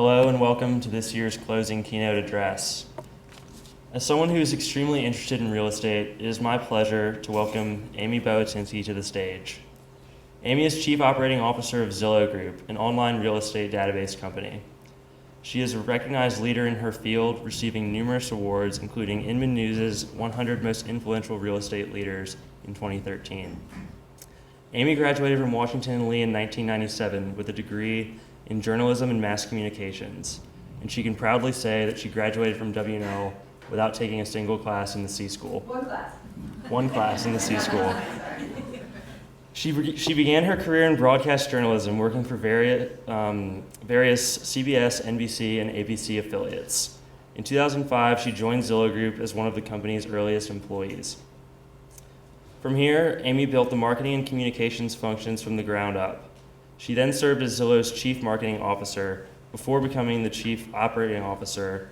Hello and welcome to this year's closing keynote address. As someone who is extremely interested in real estate, it is my pleasure to welcome Amy Bohutinsky to the stage. Amy is Chief Operating Officer of Zillow Group, an online real estate database company. She is a recognized leader in her field, receiving numerous awards, including Inman News's 100 Most Influential Real Estate Leaders in 2013. Amy graduated from Washington & Lee in 1997 with a degree in journalism and mass communications, and she can proudly say that she graduated from W&L without taking a single class in the C School. One class. One class in the C School. She began her career in broadcast journalism, working for various CBS, NBC, and ABC affiliates. In 2005, she joined Zillow Group as one of the company's earliest employees. From here, Amy built the marketing and communications functions from the ground up. She then served as Zillow's Chief Marketing Officer before becoming the Chief Operating Officer.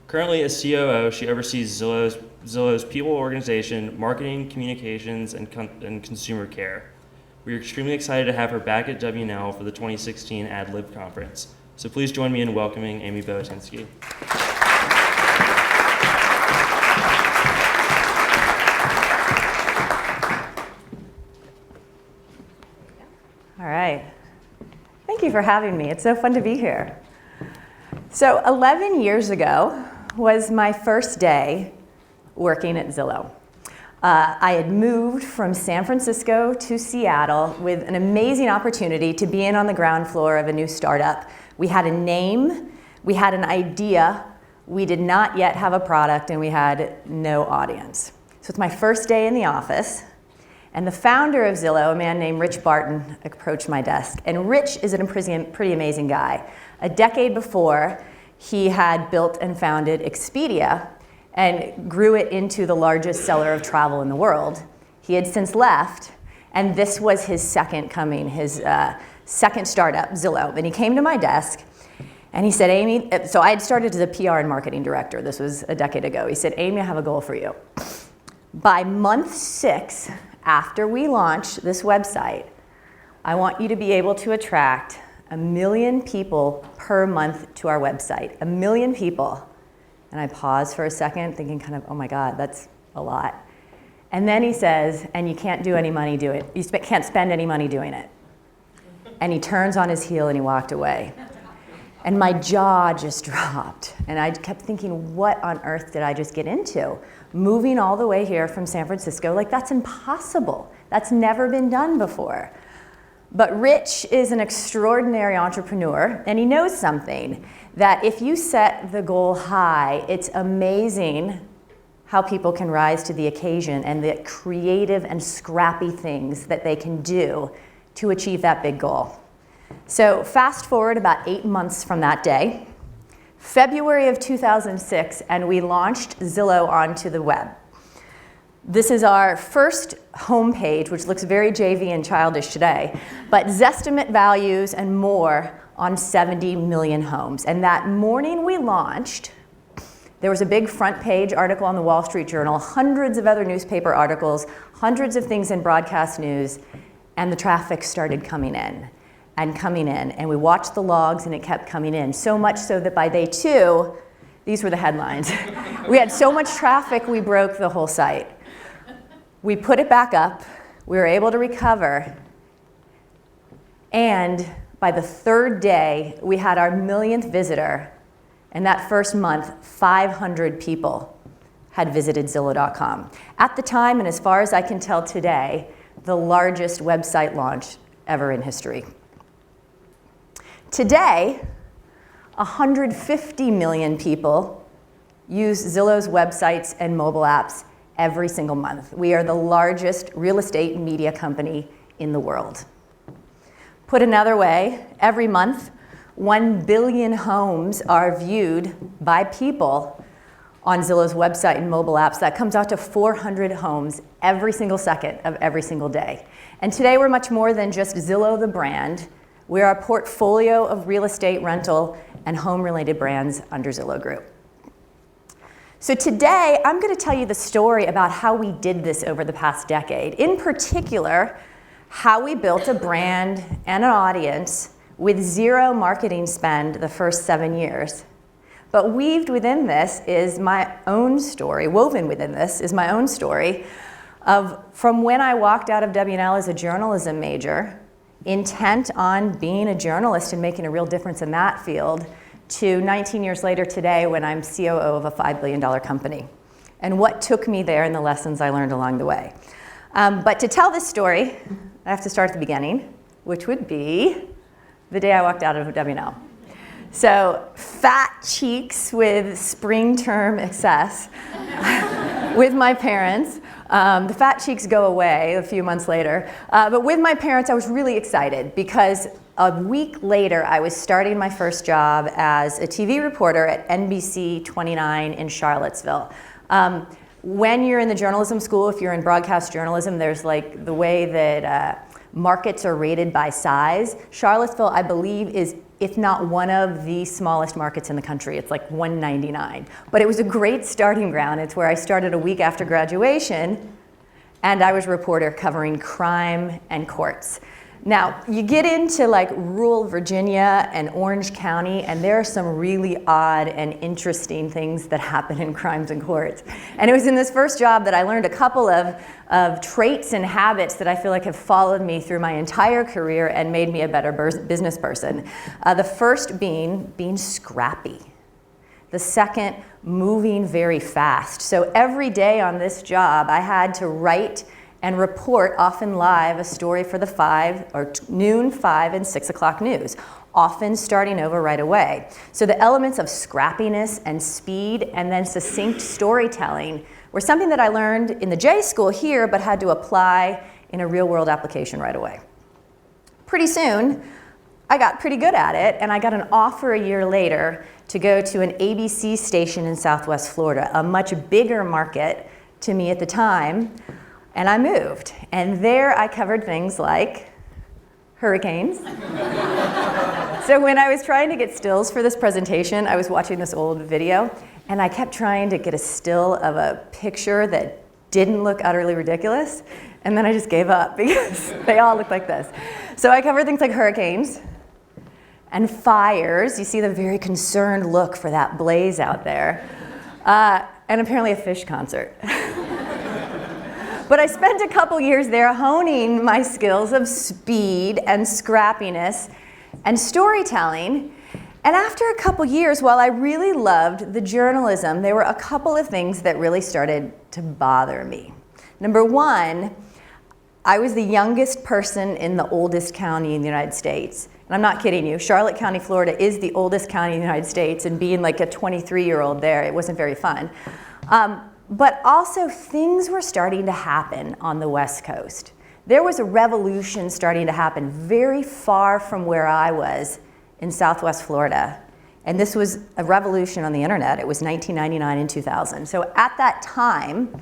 Currently as COO, she oversees Zillow's people organization, marketing, communications, and consumer care. We are extremely excited to have her back at W&L for the 2016 ADLIB conference. So please join me in welcoming Amy Bohutinsky. All right. Thank you for having me. It's so fun to be here. So 11 years ago was my first day working at Zillow. I had moved from San Francisco to Seattle with an amazing opportunity to be in on the ground floor of a new startup. We had a name, we had an idea, we did not yet have a product, and we had no audience. So it's my first day in the office. And the founder of Zillow, a man named Rich Barton, approached my desk. And Rich is a pretty amazing guy. A decade before, he had built and founded Expedia and grew it into the largest seller of travel in the world. He had since left, and this was his second coming, his second startup, Zillow. And he came to my desk, and he said, Amy, so I had started as a PR and marketing director. This was a decade ago. He said, Amy, I have a goal for you. By month 6, after we launch this website, I want you to be able to attract 1 million people per month to our website. 1 million people. And I paused for a second, thinking kind of, oh my God, that's a lot. And then he says, and you can't do any money doing it. You can't spend any money doing it. And he turns on his heel and he walked away. And my jaw just dropped. And I kept thinking, what on earth did I just get into? Moving all the way here from San Francisco, like that's impossible. That's never been done before. But Rich is an extraordinary entrepreneur, and he knows something, that if you set the goal high, it's amazing how people can rise to the occasion and the creative and scrappy things that they can do to achieve that big goal. So fast forward about 8 months from that day, February of 2006, and we launched Zillow onto the web. This is our first homepage, which looks very JV and childish today, but Zestimate values and more on 70 million homes. And that morning we launched, there was a big front page article on the Wall Street Journal, hundreds of other newspaper articles, hundreds of things in broadcast news, and the traffic started coming in. And we watched the logs and it kept coming in, so much so that by day 2, these were the headlines. We had so much traffic, we broke the whole site. We put it back up, we were able to recover, and by the 3rd day, we had our 1,000,000th visitor, and that first month, 500 people had visited Zillow.com. At the time, and as far as I can tell today, the largest website launch ever in history. Today, 150 million people use Zillow's websites and mobile apps every single month. We are the largest real estate media company in the world. Put another way, every month, 1 billion homes are viewed by people on Zillow's website and mobile apps. That comes out to 400 homes every single second of every single day. And today we're much more than just Zillow the brand. We're a portfolio of real estate, rental, and home-related brands under Zillow Group. So today, I'm going to tell you the story about how we did this over the past decade. In particular, how we built a brand and an audience with zero marketing spend the first 7 years. But weaved within this is my own story, woven within this is my own story of from when I walked out of W&L as a journalism major, intent on being a journalist and making a real difference in that field, to 19 years later today when I'm COO of a $5 billion company. And what took me there and the lessons I learned along the way. But to tell this story, I have to start at the beginning, which would be the day I walked out of W&L. So fat cheeks with spring term excess with my parents. The fat cheeks go away a few months later. But with my parents, I was really excited because a week later, I was starting my first job as a TV reporter at NBC 29 in Charlottesville. When you're in the journalism school, if you're in broadcast journalism, there's like the way that markets are rated by size. Charlottesville, I believe, is, if not one of the smallest markets in the country. It's like 199. But it was a great starting ground. It's where I started a week after graduation, and I was a reporter covering crime and courts. Now, you get into like rural Virginia and Orange County, and there are some really odd and interesting things that happen in crimes and courts. And it was in this first job that I learned a couple of traits and habits that I feel like have followed me through my entire career and made me a better business person. The first being scrappy. The second, moving very fast. So every day on this job, I had to write and report, often live, a story for the noon, 5, and 6 o'clock news, often starting over right away. So the elements of scrappiness and speed and then succinct storytelling were something that I learned in the J school here, but had to apply in a real-world application right away. Pretty soon, I got pretty good at it, and I got an offer a year later to go to an ABC station in Southwest Florida, a much bigger market to me at the time. And I moved, and there I covered things like hurricanes. So when I was trying to get stills for this presentation, I was watching this old video, and I kept trying to get a still of a picture that didn't look utterly ridiculous, and then I just gave up because they all looked like this. So I covered things like hurricanes and fires. You see the very concerned look for that blaze out there, and apparently a fish concert. But I spent a couple years there honing my skills of speed and scrappiness and storytelling. And after a couple years, while I really loved the journalism, there were a couple of things that really started to bother me. Number one, I was the youngest person in the oldest county in the United States. And I'm not kidding you, Charlotte County, Florida is the oldest county in the United States, and being like a 23-year-old there, it wasn't very fun. But also, things were starting to happen on the West Coast. There was a revolution starting to happen very far from where I was in Southwest Florida. And this was a revolution on the internet. It was 1999 and 2000. So at that time,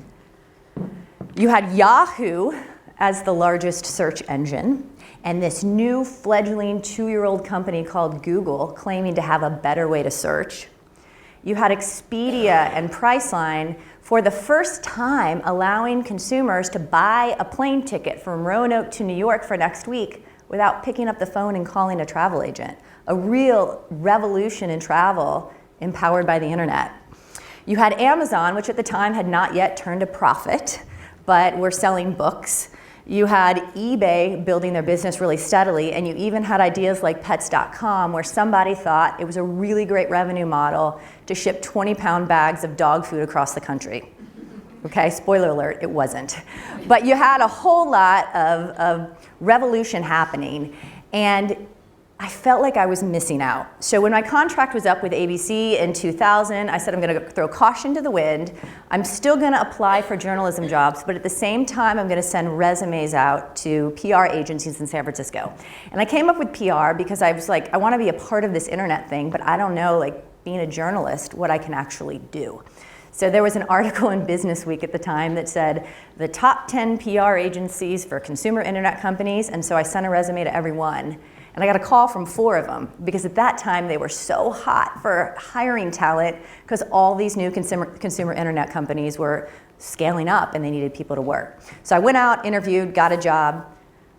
you had Yahoo as the largest search engine, and this new fledgling 2-year-old company called Google claiming to have a better way to search. You had Expedia and Priceline for the first time allowing consumers to buy a plane ticket from Roanoke to New York for next week without picking up the phone and calling a travel agent. A real revolution in travel empowered by the internet. You had Amazon, which at the time had not yet turned a profit, but were selling books. You had eBay building their business really steadily, and you even had ideas like Pets.com, where somebody thought it was a really great revenue model to ship 20-pound bags of dog food across the country. Okay, spoiler alert, it wasn't. But you had a whole lot of revolution happening, and I felt like I was missing out. So when my contract was up with ABC in 2000, I said I'm going to throw caution to the wind. I'm still going to apply for journalism jobs, but at the same time, I'm going to send resumes out to PR agencies in San Francisco. And I came up with PR because I was like, I want to be a part of this internet thing, but I don't know, like being a journalist, what I can actually do. So there was an article in Business Week at the time that said the top 10 PR agencies for consumer internet companies, and so I sent a resume to every one. And I got a call from 4 of them because at that time they were so hot for hiring talent because all these new consumer internet companies were scaling up and they needed people to work. So I went out, interviewed, got a job.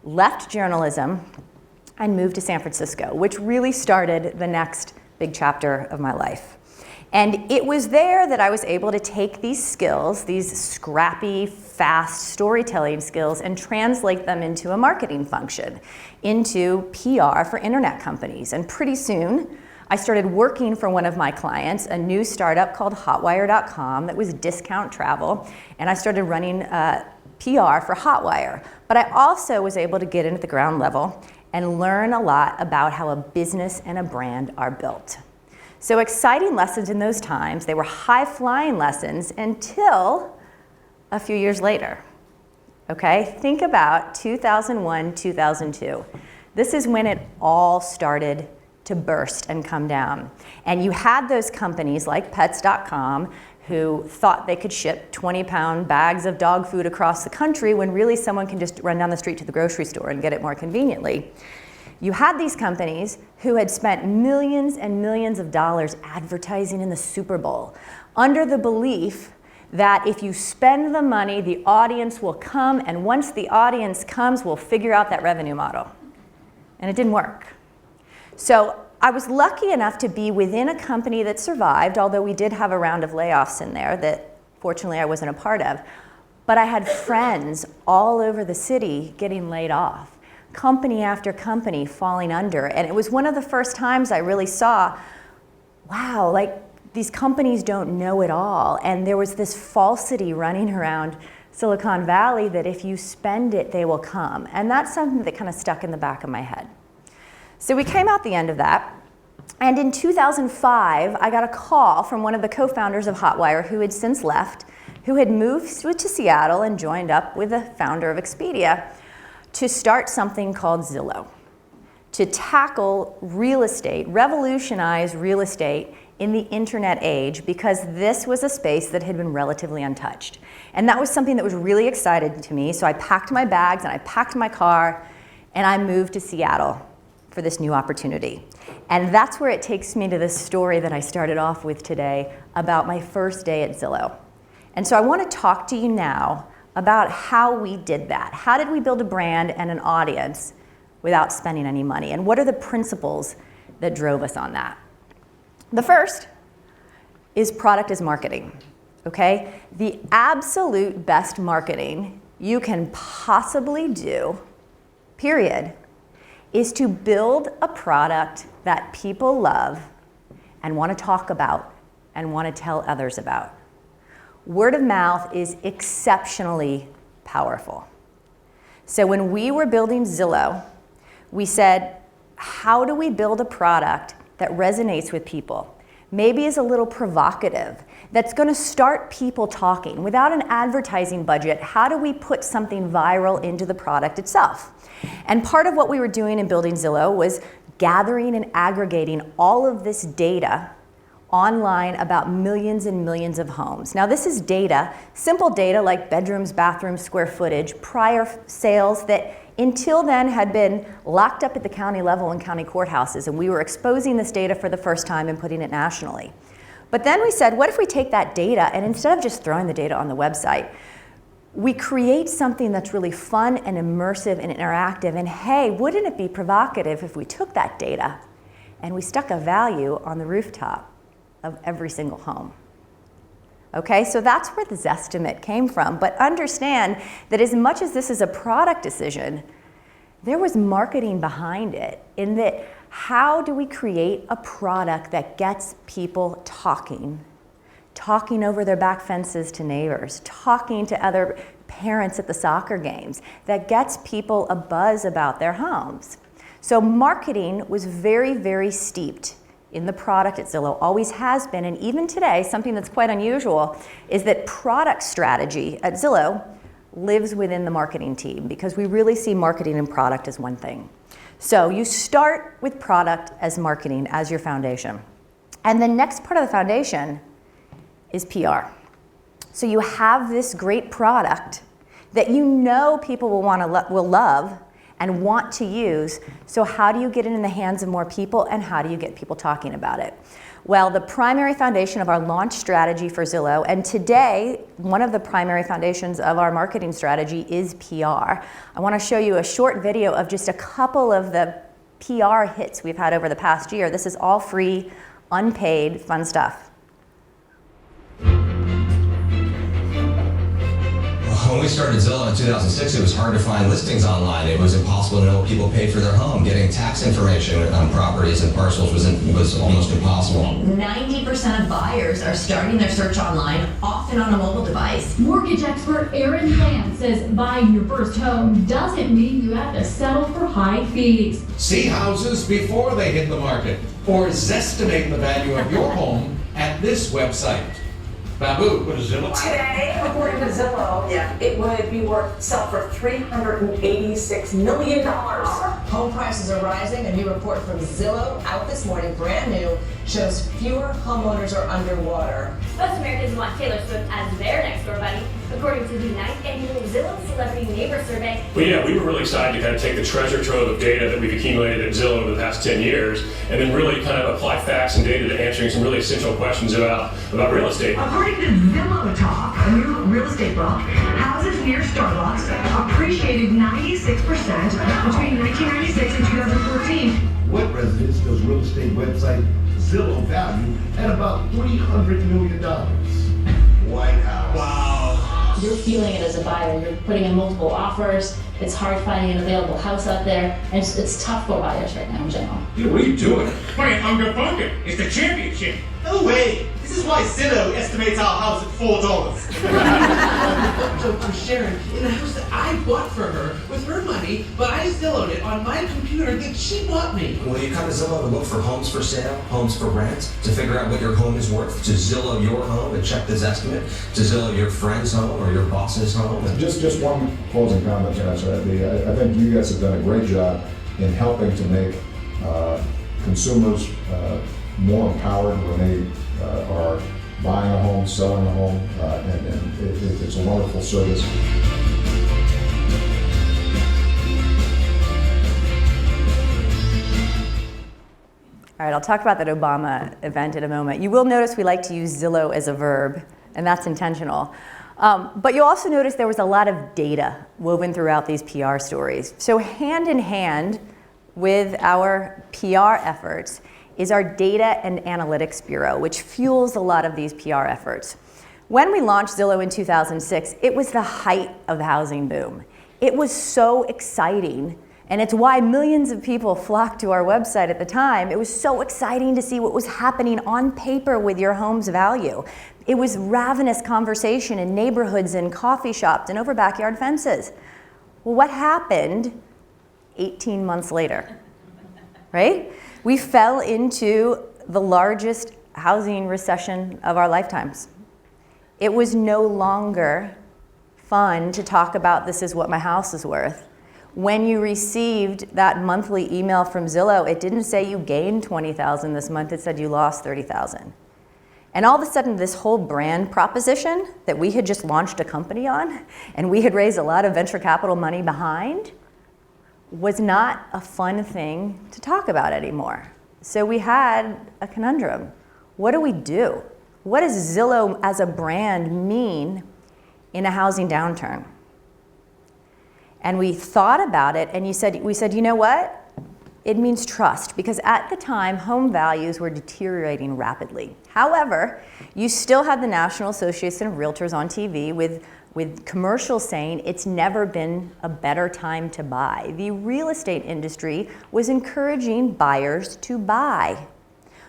left journalism, and moved to San Francisco, which really started the next big chapter of my life. And it was there that I was able to take these skills, these scrappy, fast storytelling skills, and translate them into a marketing function, into PR for internet companies. And pretty soon, I started working for one of my clients, a new startup called Hotwire.com that was discount travel, and I started running PR for Hotwire. But I also was able to get in at the ground level and learn a lot about how a business and a brand are built. So exciting lessons in those times. They were high-flying lessons until a few years later. Okay, think about 2001, 2002. This is when it all started to burst and come down. And you had those companies like Pets.com who thought they could ship 20-pound bags of dog food across the country when really someone can just run down the street to the grocery store and get it more conveniently. You had these companies who had spent millions and millions of dollars advertising in the Super Bowl under the belief that if you spend the money, the audience will come, and once the audience comes, we'll figure out that revenue model. And it didn't work. So I was lucky enough to be within a company that survived, although we did have a round of layoffs in there that fortunately I wasn't a part of. But I had friends all over the city getting laid off, company after company falling under. And it was one of the first times I really saw, wow, like these companies don't know it all. And there was this falsity running around Silicon Valley that if you spend it, they will come. And that's something that kind of stuck in the back of my head. So we came out the end of that, and in 2005, I got a call from one of the co-founders of Hotwire who had since left, who had moved to Seattle and joined up with the founder of Expedia to start something called Zillow, to tackle real estate, revolutionize real estate in the internet age, because this was a space that had been relatively untouched. And that was something that was really exciting to me, so I packed my bags and I packed my car, and I moved to Seattle for this new opportunity. And that's where it takes me to this story that I started off with today about my first day at Zillow. And so I want to talk to you now about how we did that. How did we build a brand and an audience without spending any money? And what are the principles that drove us on that? The first is product is marketing, okay? The absolute best marketing you can possibly do, period, is to build a product that people love and want to talk about and want to tell others about. Word of mouth is exceptionally powerful. So when we were building Zillow, we said, how do we build a product that resonates with people? Maybe is a little provocative, that's going to start people talking. Without an advertising budget, how do we put something viral into the product itself? And part of what we were doing in building Zillow was gathering and aggregating all of this data online about millions and millions of homes. Now this is data, simple data like bedrooms, bathrooms, square footage, prior sales that until then had been locked up at the county level in county courthouses, and we were exposing this data for the first time and putting it nationally. But then we said, what if we take that data and instead of just throwing the data on the website, we create something that's really fun and immersive and interactive, and hey, wouldn't it be provocative if we took that data and we stuck a value on the rooftop of every single home? Okay, so that's where the Zestimate came from. But understand that as much as this is a product decision, there was marketing behind it, in that how do we create a product that gets people talking over their back fences to neighbors, talking to other parents at the soccer games, that gets people a buzz about their homes. So marketing was very, very steeped in the product at Zillow, always has been, and even today, something that's quite unusual is that product strategy at Zillow lives within the marketing team, because we really see marketing and product as one thing. So you start with product as marketing as your foundation. And the next part of the foundation is PR. So you have this great product that you know people will love and want to use. So how do you get it in the hands of more people, and how do you get people talking about it? Well, the primary foundation of our launch strategy for Zillow, and today, one of the primary foundations of our marketing strategy is PR. I want to show you a short video of just a couple of the PR hits we've had over the past year. This is all free, unpaid, fun stuff. When we started Zillow in 2006, it was hard to find listings online. It was impossible to know what people paid for their home. Getting tax information on properties and parcels was almost impossible. 90% of buyers are starting their search online, often on a mobile device. Mortgage expert Aaron Plan says buying your first home doesn't mean you have to settle for high fees. See houses before they hit the market, or zestimate the value of your home at this website. Babu, what is Zillow? Today, according to Zillow, it would be worth sell for $386 million. Home prices are rising. A new report from Zillow out this morning, brand new, shows fewer homeowners are underwater. Most Americans want Taylor Swift as their next door buddy, according to the 9th annual Zillow Celebrity Neighbor Survey. Well, yeah, we were really excited to kind of take the treasure trove of data that we've accumulated at Zillow over the past 10 years, and then really kind of apply facts and data to answering some really essential questions about real estate. According to Zillow Talk, a new real estate book, houses near Starbucks appreciated 96% between 1996 and 2014. What residence does real estate website Zillow value at about $300 million? White House. Wow. You're feeling it as a buyer. You're putting in multiple offers. It's hard finding an available house out there, and it's tough for buyers right now in general. Dude, what are you doing? Playing Hunger Bunker. It's the championship. No way! This is why Zillow estimates our house at $4. For Sharon in a house that I bought for her with her money, but I Zillowed it on my computer that she bought me. Well, you come to Zillow to look for homes for sale, homes for rent, to figure out what your home is worth, to Zillow your home and check this estimate, to Zillow your friend's home or your boss's home. And Just one closing comment, Josh. I think you guys have done a great job in helping to make consumers more empowered when they are buying a home, selling a home, and it's a wonderful service. All right, I'll talk about that Obama event in a moment. You will notice we like to use Zillow as a verb, and that's intentional. But you'll also notice there was a lot of data woven throughout these PR stories. So hand in hand with our PR efforts is our Data and Analytics Bureau, which fuels a lot of these PR efforts. When we launched Zillow in 2006, it was the height of the housing boom. It was so exciting, and it's why millions of people flocked to our website at the time. It was so exciting to see what was happening on paper with your home's value. It was ravenous conversation in neighborhoods and coffee shops and over backyard fences. Well, what happened 18 months later, right? We fell into the largest housing recession of our lifetimes. It was no longer fun to talk about this is what my house is worth. When you received that monthly email from Zillow, it didn't say you gained $20,000 this month, it said you lost $30,000. And all of a sudden, this whole brand proposition that we had just launched a company on, and we had raised a lot of venture capital money behind, was not a fun thing to talk about anymore. So we had a conundrum. What do we do? What does Zillow as a brand mean in a housing downturn? And we thought about it, and we said, you know what? It means trust, because at the time, home values were deteriorating rapidly. However, you still had the National Association of Realtors on TV with commercials saying it's never been a better time to buy. The real estate industry was encouraging buyers to buy.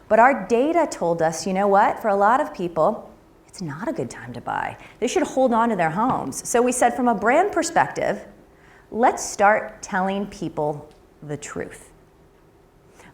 But our data told us, you know what? For a lot of people, it's not a good time to buy. They should hold on to their homes. So we said, from a brand perspective, let's start telling people the truth.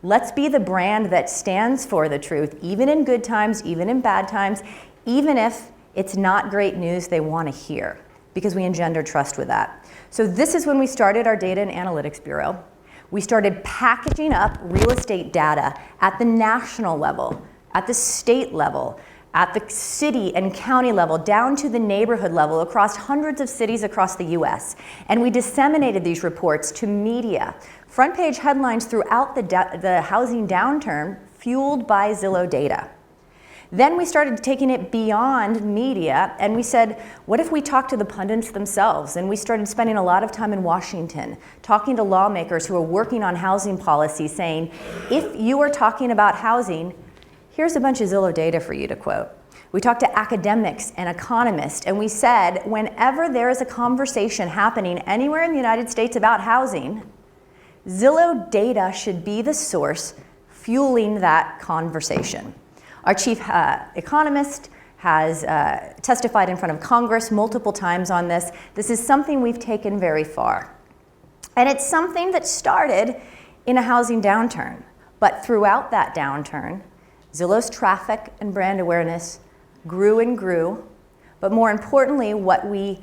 Let's be the brand that stands for the truth, even in good times, even in bad times, even if it's not great news they want to hear, because we engender trust with that. So this is when we started our Data and Analytics Bureau. We started packaging up real estate data at the national level, at the state level, at the city and county level, down to the neighborhood level, across hundreds of cities across the US. And we disseminated these reports to media. Front page headlines throughout the housing downturn, fueled by Zillow data. Then we started taking it beyond media, and we said, what if we talked to the pundits themselves? And we started spending a lot of time in Washington, talking to lawmakers who are working on housing policy, saying, if you are talking about housing, here's a bunch of Zillow data for you to quote. We talked to academics and economists, and we said, whenever there is a conversation happening anywhere in the United States about housing, Zillow data should be the source fueling that conversation. Our chief economist has testified in front of Congress multiple times on this. This is something we've taken very far. And it's something that started in a housing downturn. But throughout that downturn, Zillow's traffic and brand awareness grew and grew. But more importantly, what we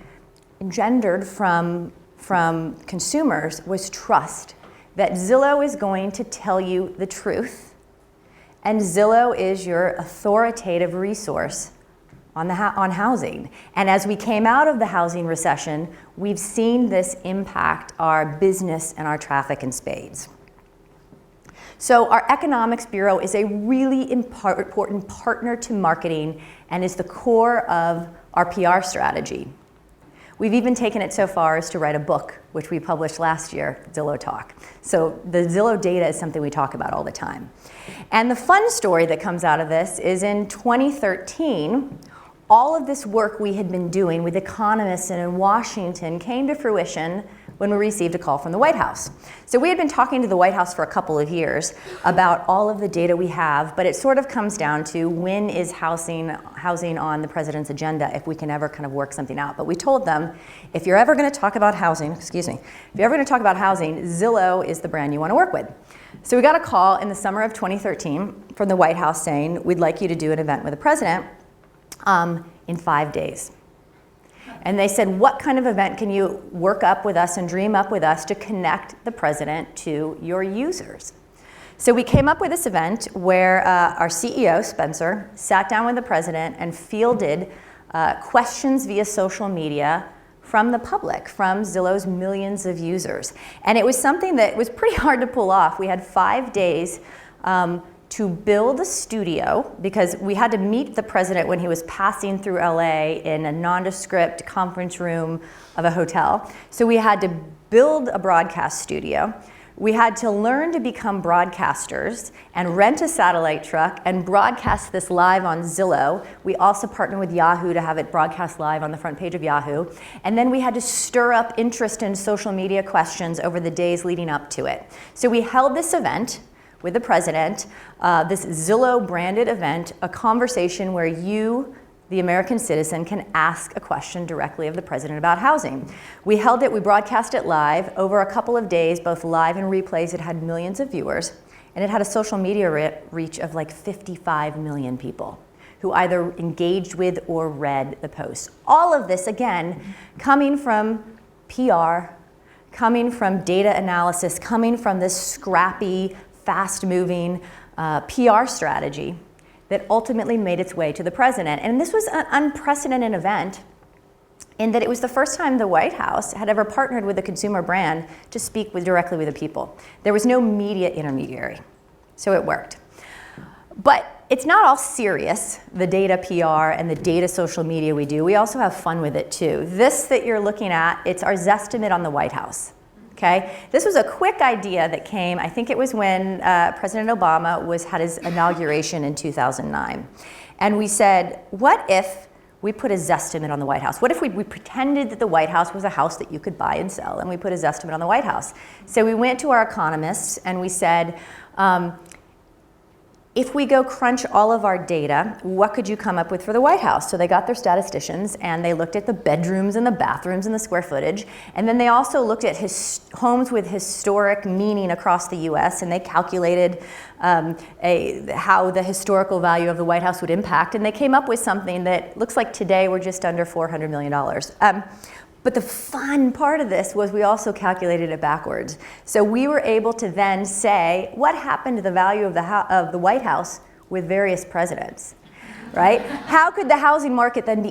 engendered from consumers was trust, that Zillow is going to tell you the truth. And Zillow is your authoritative resource on housing. And as we came out of the housing recession, we've seen this impact our business and our traffic in spades. So our economics bureau is a really important partner to marketing and is the core of our PR strategy. We've even taken it so far as to write a book, which we published last year, Zillow Talk. So the Zillow data is something we talk about all the time. And the fun story that comes out of this is in 2013, all of this work we had been doing with economists and in Washington came to fruition when we received a call from the White House. So we had been talking to the White House for a couple of years about all of the data we have, but it sort of comes down to when is housing on the president's agenda if we can ever kind of work something out. But we told them, if you're ever going to talk about housing, if you're ever going to talk about housing, Zillow is the brand you want to work with. So we got a call in the summer of 2013 from the White House saying, we'd like you to do an event with the president in 5 days. And they said, what kind of event can you work up with us and dream up with us to connect the president to your users? So we came up with this event where our CEO, Spencer, sat down with the president and fielded questions via social media from the public, from Zillow's millions of users. And it was something that was pretty hard to pull off. We had 5 days to build a studio because we had to meet the president when he was passing through LA in a nondescript conference room of a hotel. So we had to build a broadcast studio. We had to learn to become broadcasters and rent a satellite truck and broadcast this live on Zillow. We also partnered with Yahoo to have it broadcast live on the front page of Yahoo. And then we had to stir up interest in social media questions over the days leading up to it. So we held this event with the president, this Zillow branded event, a conversation where you, the American citizen, can ask a question directly of the president about housing. We held it, we broadcast it live over a couple of days, both live and replays. It had millions of viewers, and it had a social media reach of like 55 million people who either engaged with or read the posts. All of this, again, coming from PR, coming from data analysis, coming from this scrappy, fast-moving PR strategy that ultimately made its way to the president. And this was an unprecedented event in that it was the first time the White House had ever partnered with a consumer brand to speak directly with the people. There was no media intermediary, so it worked. But it's not all serious, the data PR and the data social media we do. We also have fun with it too. This that you're looking at, it's our Zestimate on the White House. Okay? This was a quick idea that came, I think it was when President Obama had his inauguration in 2009. And we said, what if we put a Zestimate on the White House? What if we pretended that the White House was a house that you could buy and sell, and we put a Zestimate on the White House? So we went to our economists and we said, if we go crunch all of our data, what could you come up with for the White House? So they got their statisticians and they looked at the bedrooms and the bathrooms and the square footage. And then they also looked at homes with historic meaning across the US, and they calculated how the historical value of the White House would impact. And they came up with something that looks like today we're just under $400 million. But the fun part of this was we also calculated it backwards. So we were able to then say, what happened to the value of the White House with various presidents, right? How could the housing market then be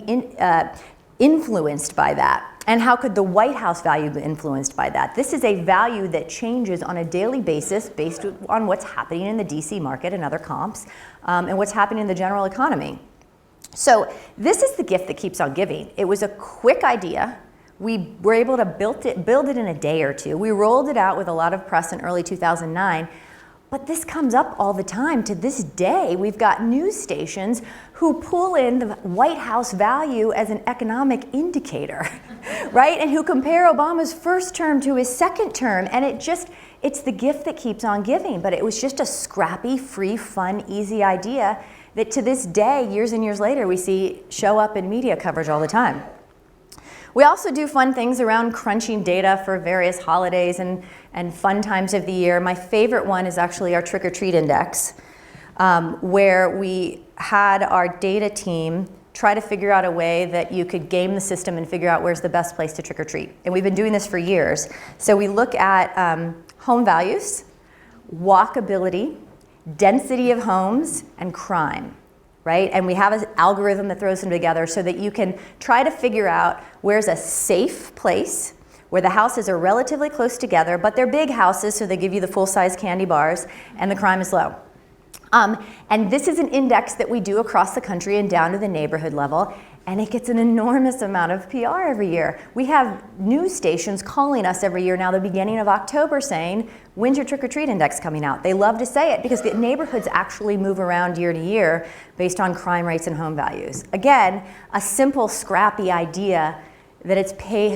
influenced by that? And how could the White House value be influenced by that? This is a value that changes on a daily basis based on what's happening in the DC market and other comps, and what's happening in the general economy. So this is the gift that keeps on giving. It was a quick idea. We were able to build it in a day or two. We rolled it out with a lot of press in early 2009. But this comes up all the time. To this day, we've got news stations who pull in the White House value as an economic indicator, right? And who compare Obama's first term to his second term. And it's the gift that keeps on giving. But it was just a scrappy, free, fun, easy idea that to this day, years and years later, we see show up in media coverage all the time. We also do fun things around crunching data for various holidays and fun times of the year. My favorite one is actually our Trick or Treat Index, where we had our data team try to figure out a way that you could game the system and figure out where's the best place to trick or treat. And we've been doing this for years. So we look at home values, walkability, density of homes, and crime. Right? And we have an algorithm that throws them together so that you can try to figure out where's a safe place where the houses are relatively close together, but they're big houses, so they give you the full-size candy bars, and the crime is low. And this is an index that we do across the country and down to the neighborhood level, and it gets an enormous amount of PR every year. We have news stations calling us every year now, the beginning of October, saying, when's your Trick or Treat Index coming out? They love to say it because the neighborhoods actually move around year to year based on crime rates and home values. Again, a simple, scrappy idea that has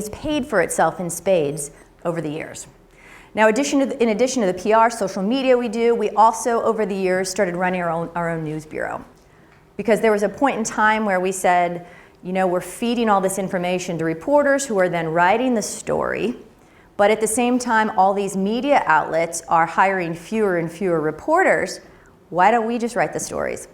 paid for itself in spades over the years. Now, in addition to the PR, social media we also, over the years, started running our own news bureau. Because there was a point in time where we said, you know, we're feeding all this information to reporters who are then writing the story, but at the same time, all these media outlets are hiring fewer and fewer reporters. Why don't we just write the stories?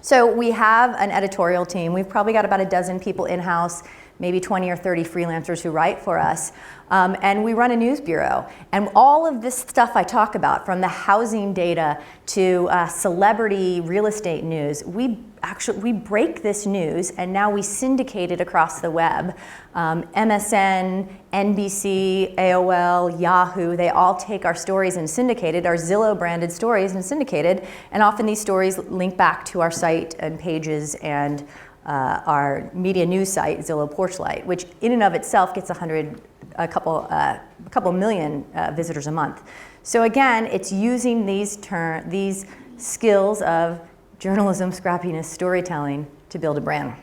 So we have an editorial team. We've probably got about a dozen people in-house, maybe 20 or 30 freelancers who write for us. And we run a news bureau. And all of this stuff I talk about, from the housing data to celebrity real estate news, we break this news and now we syndicate it across the web. MSN, NBC, AOL, Yahoo, they all take our stories and syndicate it, our Zillow branded stories and syndicated. And often these stories link back to our site and pages and our media news site, Zillow Porchlight, which in and of itself gets a couple million visitors a month. So again, it's using these skills of journalism, scrappiness, storytelling to build a brand.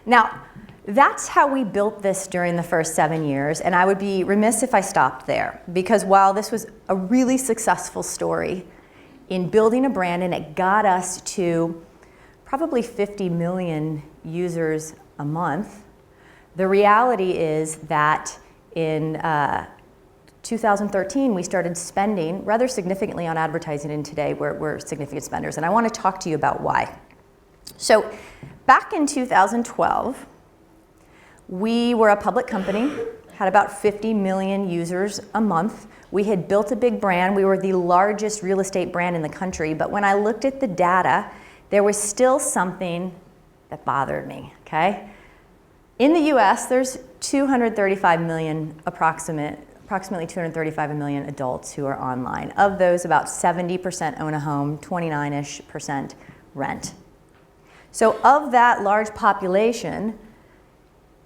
Now, that's how we built this during the first 7 years, and I would be remiss if I stopped there, because while this was a really successful story in building a brand and it got us to probably 50 million users a month, the reality is that in 2013, we started spending rather significantly on advertising, and today we're significant spenders. And I want to talk to you about why. So back in 2012, we were a public company, had about 50 million users a month. We had built a big brand. We were the largest real estate brand in the country. But when I looked at the data, there was still something that bothered me, okay? In the US, there's 235 million, approximately 235 million adults who are online. Of those, about 70% own a home, 29-ish% rent. So of that large population,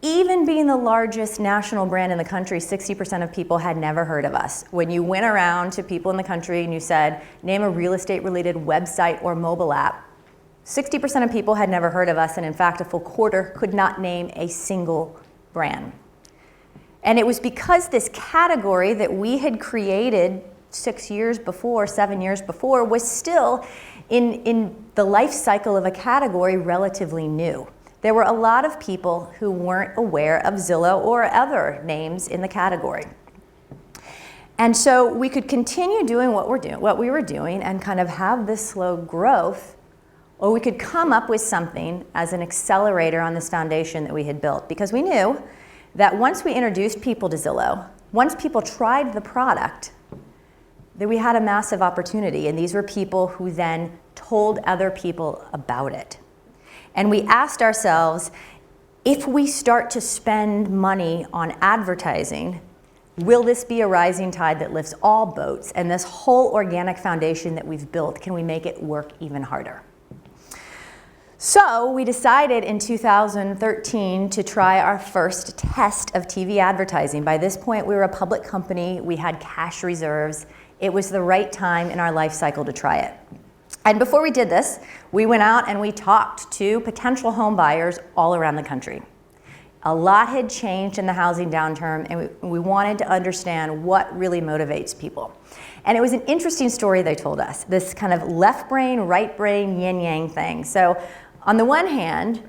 even being the largest national brand in the country, 60% of people had never heard of us. When you went around to people in the country and you said, name a real estate related website or mobile app, 60% of people had never heard of us, and in fact, a full quarter could not name a single brand. And it was because this category that we had created 7 years before, was still in the life cycle of a category relatively new. There were a lot of people who weren't aware of Zillow or other names in the category. And so we could continue doing what we were doing and kind of have this slow growth, or we could come up with something as an accelerator on this foundation that we had built, because we knew that once we introduced people to Zillow, once people tried the product, that we had a massive opportunity, and these were people who then told other people about it. And we asked ourselves, if we start to spend money on advertising, will this be a rising tide that lifts all boats? And this whole organic foundation that we've built, can we make it work even harder? So we decided in 2013 to try our first test of TV advertising. By this point, we were a public company. We had cash reserves. It was the right time in our life cycle to try it. And before we did this, we went out and we talked to potential home buyers all around the country. A lot had changed in the housing downturn, and we wanted to understand what really motivates people. And it was an interesting story they told us, this kind of left brain, right brain, yin-yang thing. So on the one hand,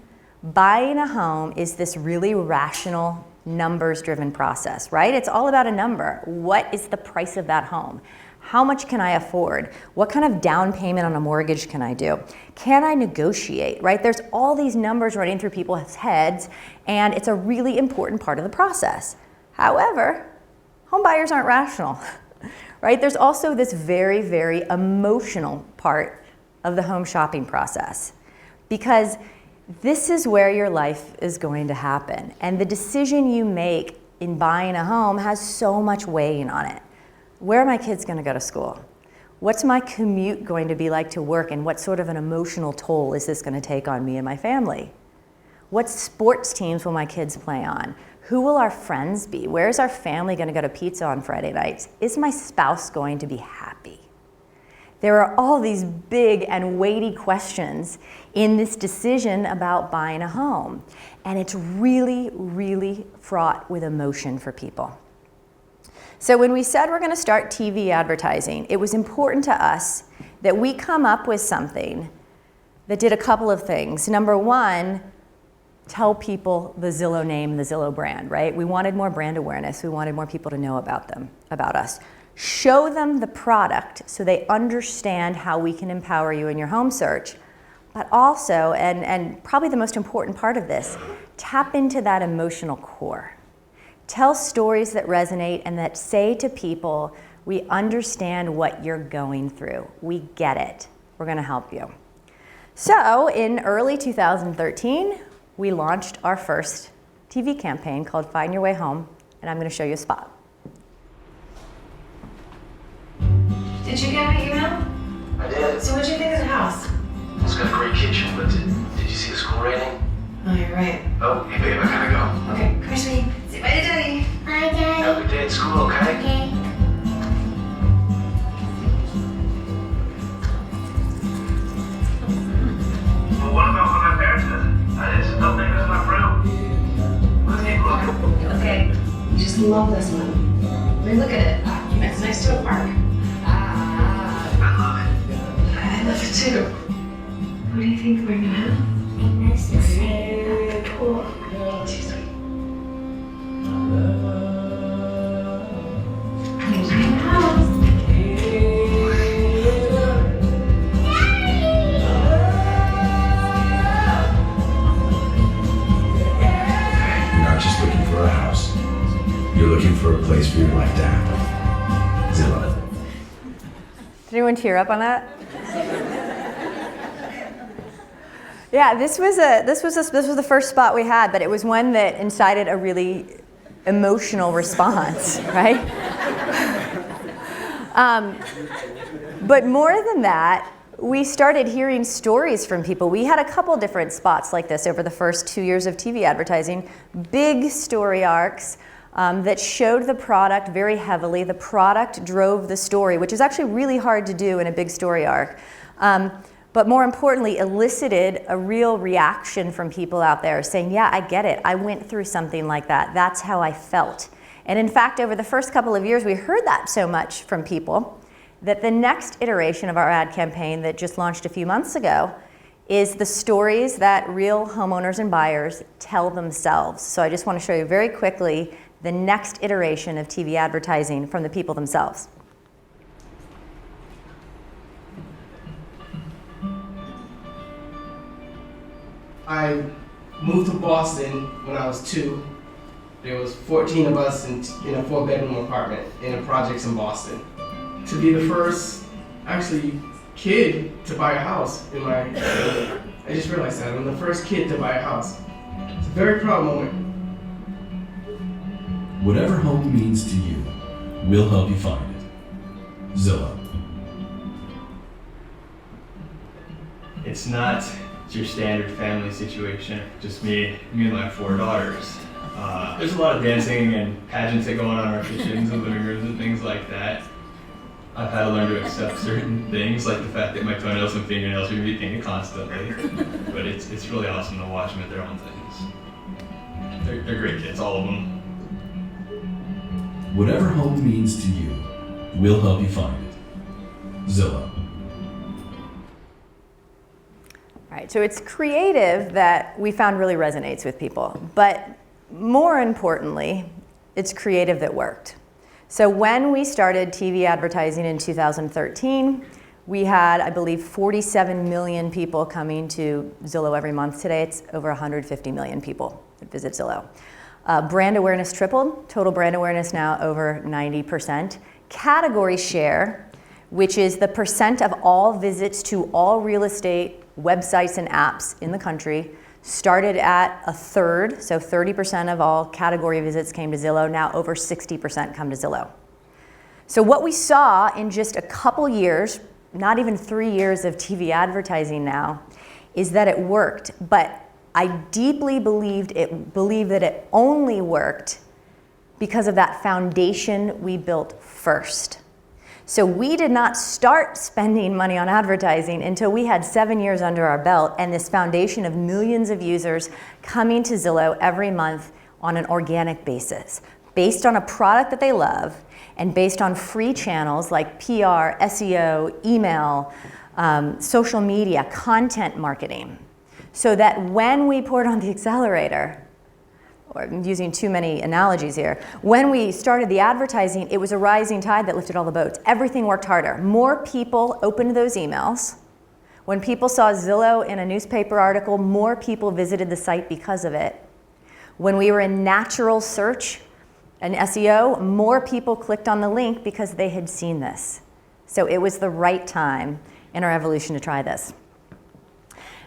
buying a home is this really rational, numbers-driven process, right? It's all about a number. What is the price of that home? How much can I afford? What kind of down payment on a mortgage can I do? Can I negotiate, right? There's all these numbers running through people's heads, and it's a really important part of the process. However, home buyers aren't rational, right? There's also this very, very emotional part of the home shopping process, because this is where your life is going to happen. And the decision you make in buying a home has so much weighing on it. Where are my kids going to go to school? What's my commute going to be like to work, and what sort of an emotional toll is this going to take on me and my family? What sports teams will my kids play on? Who will our friends be? Where is our family going to go to pizza on Friday nights? Is my spouse going to be happy? There are all these big and weighty questions in this decision about buying a home. And it's really, really fraught with emotion for people. So when we said we're going to start TV advertising, it was important to us that we come up with something that did a couple of things. Number one, tell people the Zillow name, the Zillow brand, right? We wanted more brand awareness. We wanted more people to know about us. Show them the product so they understand how we can empower you in your home search. But also, and probably the most important part of this, tap into that emotional core. Tell stories that resonate and that say to people, we understand what you're going through. We get it. We're going to help you. So in early 2013, we launched our first TV campaign called Find Your Way Home, and I'm going to show you a spot. Did you get my email? I did. So what'd you think of the house? It's got a great kitchen, but did you see the school rating? Oh, you're right. Oh, hey babe, I gotta go. Okay, come here, sweetie. Say bye to Daddy. Bye, Daddy. Have a good day at school, okay? Okay. Well, what about when my parents visit? I just don't think this is my room. Let's keep looking. Okay. You just love this one. I mean, look at it. It's next to a park. I love it. I love it too. What do you think we're gonna have? Nice to say. Cool. Too sweet. Here's my house. You're not just looking for a house. You're looking for a place for your life to happen. Zillow. Did anyone tear up on that? Yeah, this was the first spot we had, but it was one that incited a really emotional response, right? But more than that, we started hearing stories from people. We had a couple different spots like this over the first 2 years of TV advertising, big story arcs that showed the product very heavily. The product drove the story, which is actually really hard to do in a big story arc. But more importantly, elicited a real reaction from people out there saying, yeah, I get it. I went through something like that. That's how I felt. And in fact, over the first couple of years, we heard that so much from people that the next iteration of our ad campaign that just launched a few months ago is the stories that real homeowners and buyers tell themselves. So I just want to show you very quickly the next iteration of TV advertising from the people themselves. I moved to Boston when I was 2. There was 14 of us in a 4-bedroom apartment in the projects in Boston. To be the first, actually, kid to buy a house in my, I just realized that I'm the first kid to buy a house. very proud moment. Whatever home means to you, we'll help you find it. Zillow. It's not your standard family situation, just me and my 4 daughters. There's a lot of dancing and pageants that go on in our kitchens and living rooms and things like that. I've had to learn to accept certain things, like the fact that my toenails and fingernails are going to be painted constantly. But it's really awesome to watch them at their own things. They're great kids, all of them. Whatever home means to you, we'll help you find it. Zillow. All right, so it's creative that we found really resonates with people, but more importantly, it's creative that worked. So when we started TV advertising in 2013, we had, I believe, 47 million people coming to Zillow every month. Today, it's over 150 million people that visit Zillow. Brand awareness tripled, total brand awareness now over 90%. Category share, which is the percent of all visits to all real estate websites and apps in the country, started at 1/3, so 30% of all category visits came to Zillow. Now over 60% come to Zillow. So what we saw in just a couple years, not even 3 years of TV advertising now, is that it worked. But I deeply believe that it only worked because of that foundation we built first. So we did not start spending money on advertising until we had 7 years under our belt and this foundation of millions of users coming to Zillow every month on an organic basis, based on a product that they love and based on free channels like PR, SEO, email, social media, content marketing. So that when we poured on the accelerator, or I'm using too many analogies here, when we started the advertising, it was a rising tide that lifted all the boats. Everything worked harder. More people opened those emails. When people saw Zillow in a newspaper article, more people visited the site because of it. When we were in natural search and SEO, more people clicked on the link because they had seen this. So it was the right time in our evolution to try this.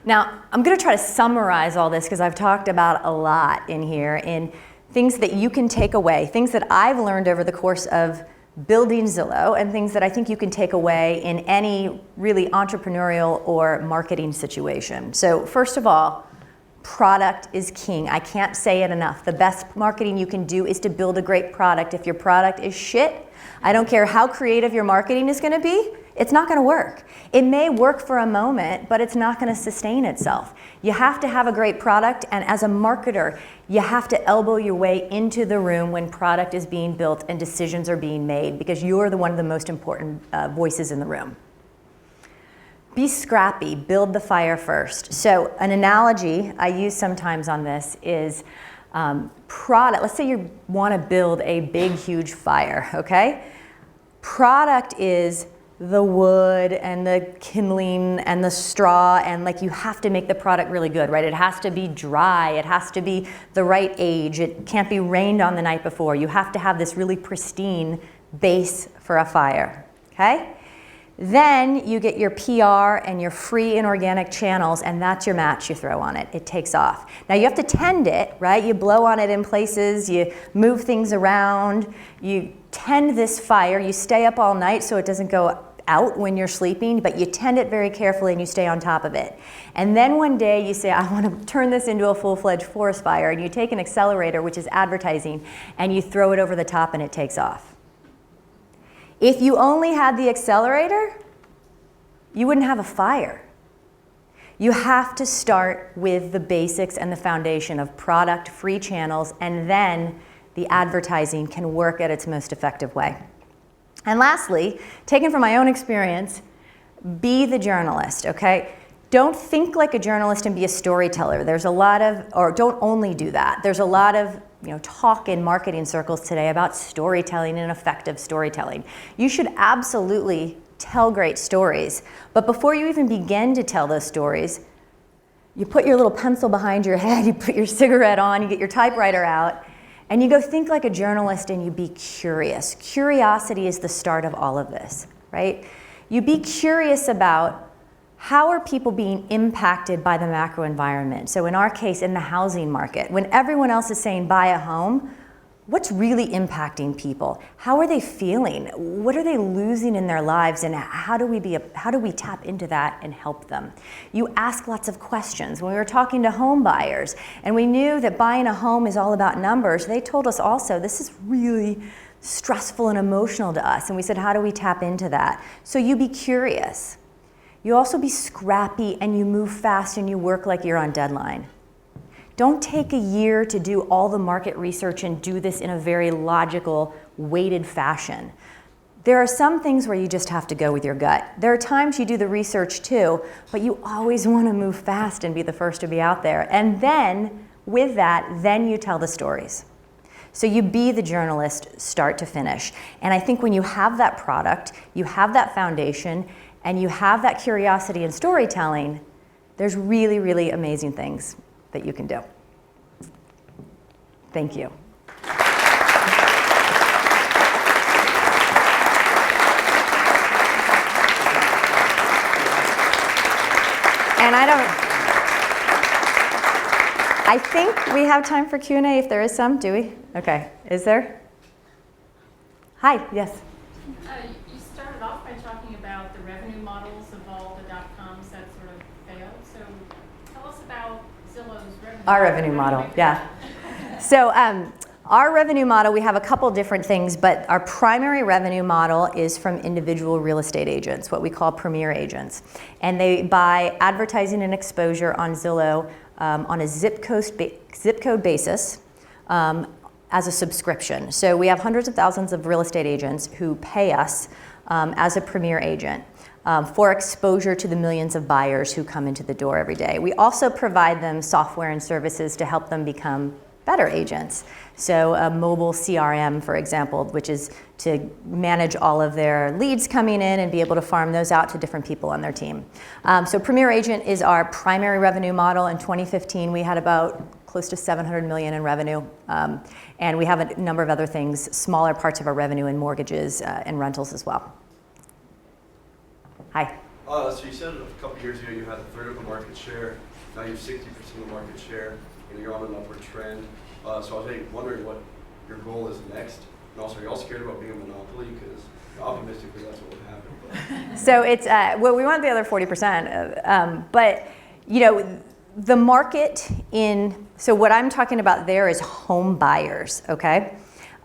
Now, I'm going to try to summarize all this because I've talked about a lot in here in things that you can take away, things that I've learned over the course of building Zillow, and things that I think you can take away in any really entrepreneurial or marketing situation. So first of all, product is king. I can't say it enough. The best marketing you can do is to build a great product. If your product is shit, I don't care how creative your marketing is going to be, it's not going to work. It may work for a moment, but it's not going to sustain itself. You have to have a great product, and as a marketer, you have to elbow your way into the room when product is being built and decisions are being made, because you're one of the most important voices in the room. Be scrappy, build the fire first. So an analogy I use sometimes on this is product. Let's say you want to build a big, huge fire, okay? Product is the wood and the kindling and the straw, and like you have to make the product really good, right? It has to be dry, it has to be the right age, it can't be rained on the night before. You have to have this really pristine base for a fire, okay? Then you get your PR and your free and organic channels, and that's your match you throw on it. It takes off. Now you have to tend it, right? You blow on it in places, you move things around, you tend this fire, you stay up all night so it doesn't go out when you're sleeping, but you tend it very carefully and you stay on top of it. And then one day you say, I want to turn this into a full-fledged forest fire, and you take an accelerator, which is advertising, and you throw it over the top and it takes off. If you only had the accelerator, you wouldn't have a fire. You have to start with the basics and the foundation of product, free channels, and then the advertising can work at its most effective way. And lastly, taken from my own experience, be the journalist, okay? Don't think like a journalist and be a storyteller. There's a lot of, or don't only do that. There's a lot of talk in marketing circles today about storytelling and effective storytelling. You should absolutely tell great stories, but before you even begin to tell those stories, you put your little pencil behind your head, you put your cigarette on, you get your typewriter out, and you go think like a journalist and you be curious. Curiosity is the start of all of this, right? You be curious about how are people being impacted by the macro environment? So in our case, in the housing market, when everyone else is saying buy a home, what's really impacting people? How are they feeling? What are they losing in their lives? And how do we tap into that and help them? You ask lots of questions. When we were talking to home buyers and we knew that buying a home is all about numbers, they told us also, this is really stressful and emotional to us. And we said, how do we tap into that? So you be curious. You also be scrappy and you move fast and you work like you're on deadline. Don't take a year to do all the market research and do this in a very logical, weighted fashion. There are some things where you just have to go with your gut. There are times you do the research too, but you always want to move fast and be the first to be out there. And then, with that, then you tell the stories. So you be the journalist start to finish. And I think when you have that product, you have that foundation, and you have that curiosity and storytelling, there's really, really amazing things that you can do. Thank you. And I think we have time for Q&A if there is some, do we? Okay, is there? Hi, yes. You started off by talking about the revenue models of all the .coms that sort of failed. So tell us about Zillow's revenue. Our revenue model, yeah. So our revenue model, we have a couple different things, but our primary revenue model is from individual real estate agents, what we call premier agents. And they buy advertising and exposure on Zillow on a zip code basis as a subscription. So we have hundreds of thousands of real estate agents who pay us as a premier agent. For exposure to the millions of buyers who come into the door every day. We also provide them software and services to help them become better agents. So a mobile CRM, for example, which is to manage all of their leads coming in and be able to farm those out to different people on their team. So Premier Agent is our primary revenue model. In 2015, we had about close to $700 million in revenue. And we have a number of other things, smaller parts of our revenue in mortgages and rentals as well. Hi. So you said a couple years ago you had a third of the market share. Now you have 60% of the market share, and you're on an upward trend. So I was wondering what your goal is next. And also, are you all scared about being a monopoly? Because optimistically, that's what would happen. So it's, well, we want the other 40%. But, you know, the market so what I'm talking about there is home buyers, okay?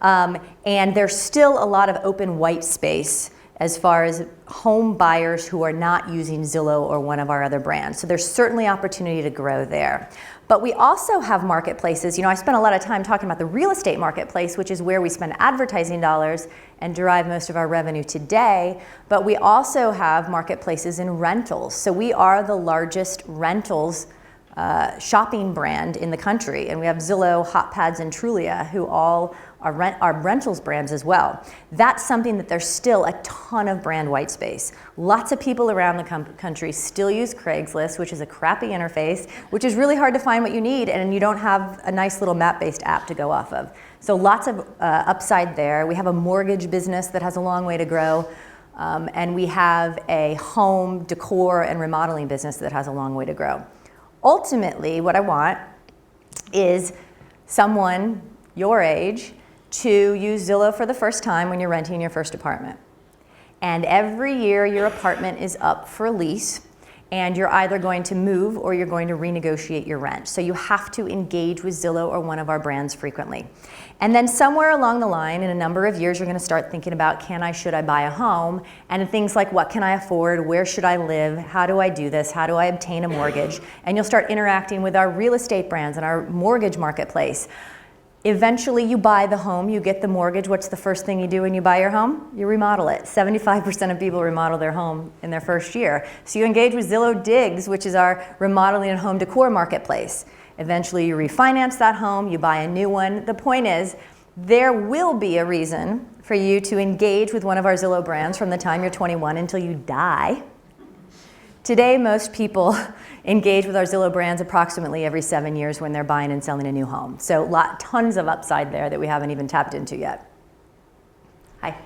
And there's still a lot of open white space as far as home buyers who are not using Zillow or one of our other brands. So there's certainly opportunity to grow there. But we also have marketplaces. You know, I spent a lot of time talking about the real estate marketplace, which is where we spend advertising dollars and derive most of our revenue today. But we also have marketplaces in rentals. So we are the largest rentals shopping brand in the country. And we have Zillow, HotPads, and Trulia, who all are rentals brands as well. That's something that there's still a ton of brand white space. Lots of people around the country still use Craigslist, which is a crappy interface, which is really hard to find what you need, and you don't have a nice little map-based app to go off of. So lots of upside there. We have a mortgage business that has a long way to grow, and we have a home decor and remodeling business that has a long way to grow. Ultimately, what I want is someone your age to use Zillow for the first time when you're renting your first apartment. And every year your apartment is up for lease, and you're either going to move or you're going to renegotiate your rent. So you have to engage with Zillow or one of our brands frequently. And then somewhere along the line, in a number of years, you're gonna start thinking about, should I buy a home? And things like, what can I afford? Where should I live? How do I do this? How do I obtain a mortgage? And you'll start interacting with our real estate brands and our mortgage marketplace. Eventually you buy the home, you get the mortgage. What's the first thing you do when you buy your home? You remodel it. 75% of people remodel their home in their first year. So you engage with Zillow Digs, which is our remodeling and home decor marketplace. Eventually you refinance that home, you buy a new one. The point is, there will be a reason for you to engage with one of our Zillow brands from the time you're 21 until you die. Today, most people engage with our Zillow brands approximately every 7 years when they're buying and selling a new home. So tons of upside there that we haven't even tapped into yet. Hi.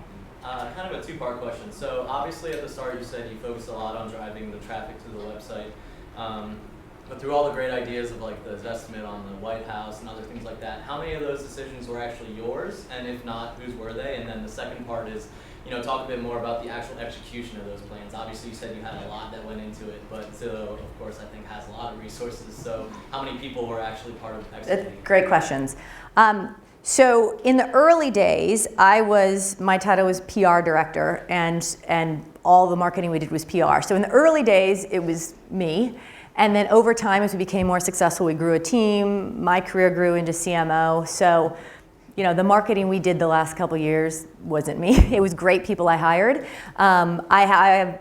Kind of a two-part question. So obviously at the start you said you focused a lot on driving the traffic to the website. But through all the great ideas of like the estimate on the White House and other things like that, how many of those decisions were actually yours? And if not, whose were they? And then the second part is, talk a bit more about the actual execution of those plans. Obviously you said you had a lot that went into it, but Zillow, of course, I think has a lot of resources. So how many people were actually part of executing? Great questions. So in the early days, my title was PR director, and all the marketing we did was PR. So in the early days, it was me. And then over time, as we became more successful, we grew a team. My career grew into CMO. So, the marketing we did the last couple years wasn't me. It was great people I hired. I have,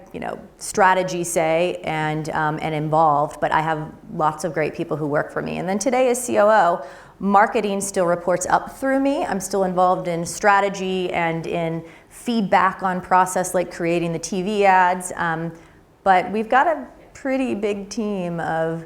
strategy say and involved, but I have lots of great people who work for me. And then today as COO, marketing still reports up through me. I'm still involved in strategy and in feedback on process like creating the TV ads. But we've got a pretty big team of,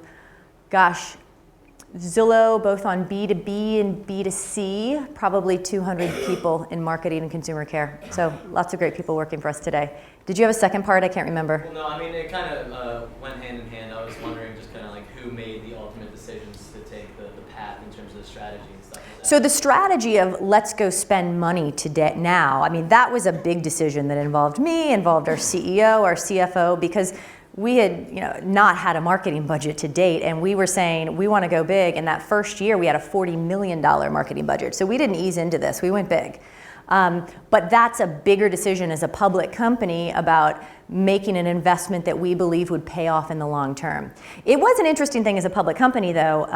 Zillow, both on B2B and B2C, probably 200 people in marketing and consumer care. So lots of great people working for us today. Did you have a second part? I can't remember. Well, no, I mean, it kind of went hand in hand. I was wondering just kind of like who made the ultimate decisions to take the path in terms of the strategy and stuff like that. So the strategy of let's go spend money today now, I mean, that was a big decision that involved me, involved our CEO, our CFO, because we had not had a marketing budget to date, and we were saying we want to go big. And that first year we had a $40 million marketing budget. So we didn't ease into this, we went big. But that's a bigger decision as a public company about making an investment that we believe would pay off in the long term. It was an interesting thing as a public company though,